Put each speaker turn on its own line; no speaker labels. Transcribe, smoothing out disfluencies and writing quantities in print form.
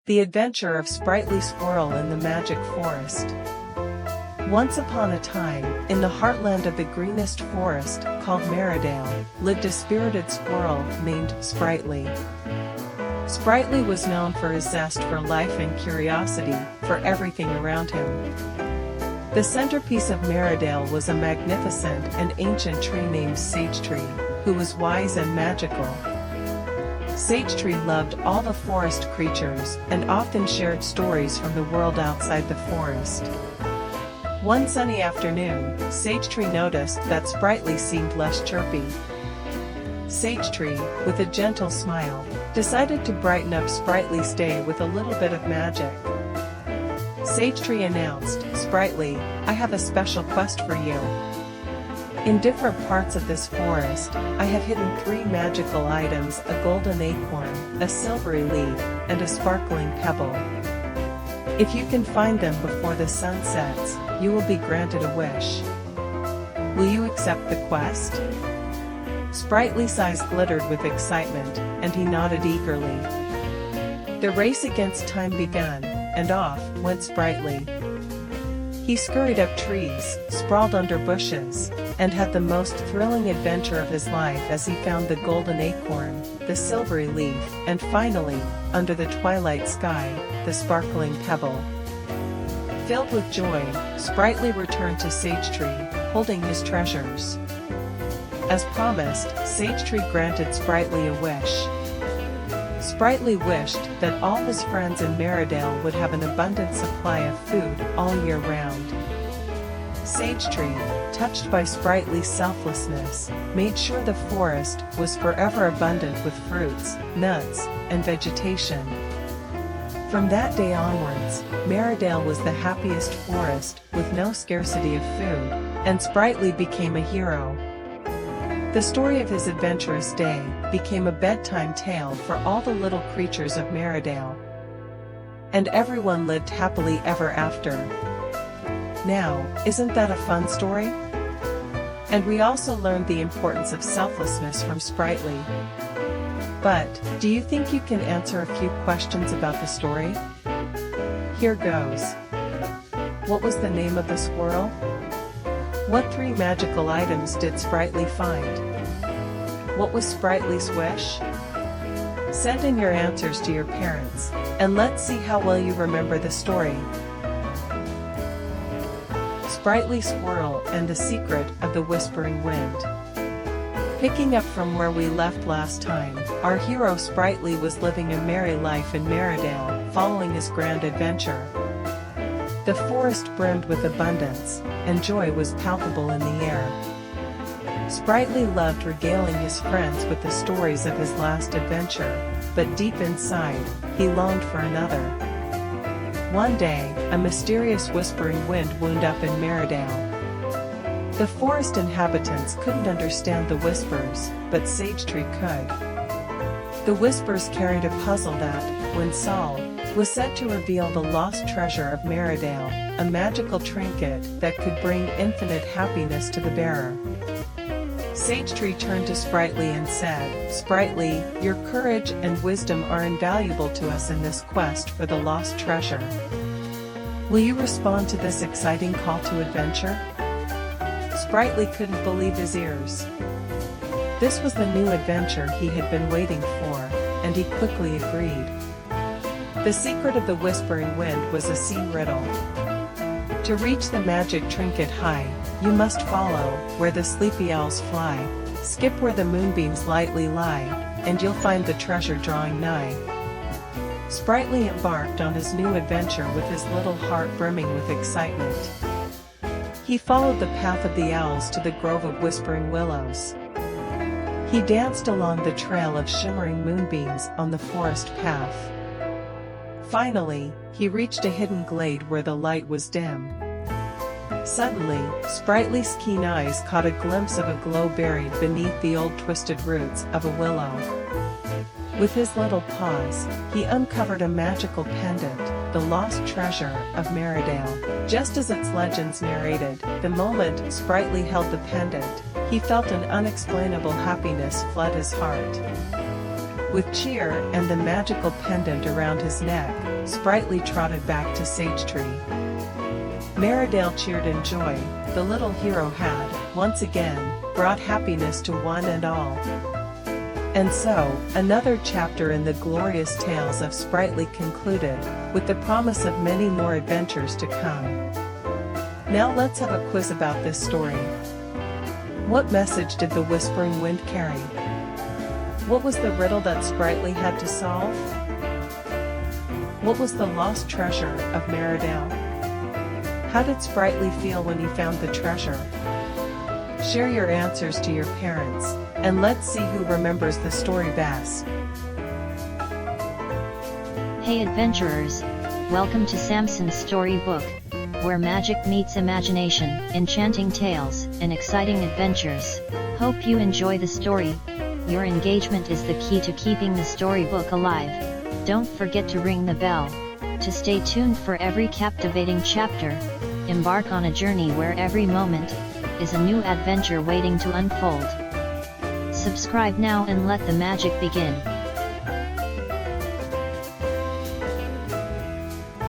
The Adventure of Sprightly Squirrel in the Magic Forest. Once upon a time, in the heartland of the greenest forest, called Merridale, lived a spirited squirrel named Sprightly. Sprightly was known for his zest for life and curiosity for everything around him. The centerpiece of Merridale was a magnificent and ancient tree named SageTree, who was wise and magical. SageTree loved all the forest creatures and often shared stories from the world outside the forest. One sunny afternoon, SageTree noticed that Sprightly seemed less chirpy. SageTree, with a gentle smile, decided to brighten up Sprightly's day with a little bit of magic. SageTree announced, "Sprightly, I have a special quest for you. In different parts of this forest, I have hidden 3 magical items: a golden acorn, a silvery leaf, and a sparkling pebble. If you can find them before the sun sets, you will be granted a wish. Will you accept the quest?" Sprightly's eyes glittered with excitement, and he nodded eagerly. The race against time began, and off went Sprightly. He scurried up trees, sprawled under bushes, and had the most thrilling adventure of his life as he found the golden acorn, the silvery leaf, and finally, under the twilight sky, the sparkling pebble. Filled with joy, Sprightly returned to SageTree, holding his treasures. As promised, SageTree granted Sprightly a wish. Sprightly wished that all his friends in Merridale would have an abundant supply of food all year round. SageTree, touched by Sprightly's selflessness, made sure the forest was forever abundant with fruits, nuts, and vegetation. From that day onwards, Merridale was the happiest forest, with no scarcity of food, and Sprightly became a hero. The story of his adventurous day became a bedtime tale for all the little creatures of Merridale. And everyone lived happily ever after. Now, isn't that a fun story? And we also learned the importance of selflessness from Sprightly. But, do you think you can answer a few questions about the story? Here goes. What was the name of the squirrel? What 3 magical items did Sprightly find? What was Sprightly's wish? Send in your answers to your parents, and let's see how well you remember the story. Sprightly Squirrel and the Secret of the Whispering Wind. Picking up from where we left last time, our hero Sprightly was living a merry life in Merridale, following his grand adventure. The forest brimmed with abundance, and joy was palpable in the air. Sprightly loved regaling his friends with the stories of his last adventure, but deep inside, he longed for another. One day, a mysterious whispering wind wound up in Merridale. The forest inhabitants couldn't understand the whispers, but SageTree could. The whispers carried a puzzle that, when solved, was said to reveal the lost treasure of Merridale, a magical trinket that could bring infinite happiness to the bearer. SageTree turned to Sprightly and said, "Sprightly, your courage and wisdom are invaluable to us in this quest for the lost treasure. Will you respond to this exciting call to adventure?" Sprightly couldn't believe his ears. This was the new adventure he had been waiting for, and he quickly agreed. The secret of the Whispering Wind was a sea riddle. To reach the magic trinket high, you must follow where the sleepy owls fly, skip where the moonbeams lightly lie, and you'll find the treasure drawing nigh. Sprightly embarked on his new adventure with his little heart brimming with excitement. He followed the path of the owls to the grove of whispering willows. He danced along the trail of shimmering moonbeams on the forest path. Finally, he reached a hidden glade where the light was dim. Suddenly, Sprightly's keen eyes caught a glimpse of a glow buried beneath the old twisted roots of a willow. With his little paws, he uncovered a magical pendant, the lost treasure of Merridale. Just as its legends narrated, the moment Sprightly held the pendant, he felt an unexplainable happiness flood his heart. With cheer and the magical pendant around his neck, Sprightly trotted back to SageTree. Merridale cheered in joy. The little hero had, once again, brought happiness to one and all. And so, another chapter in the glorious tales of Sprightly concluded, with the promise of many more adventures to come. Now let's have a quiz about this story. What message did the whispering wind carry? What was the riddle that Sprightly had to solve? What was the lost treasure of Merridale? How did Sprightly feel when he found the treasure? Share your answers to your parents, and let's see who remembers the story best.
Hey adventurers! Welcome to Samson's storybook, where magic meets imagination, enchanting tales, and exciting adventures. Hope you enjoy the story. Your engagement is the key to keeping the storybook alive. Don't forget to ring the bell to stay tuned for every captivating chapter. Embark on a journey where every moment is a new adventure waiting to unfold. Subscribe now and let the magic begin.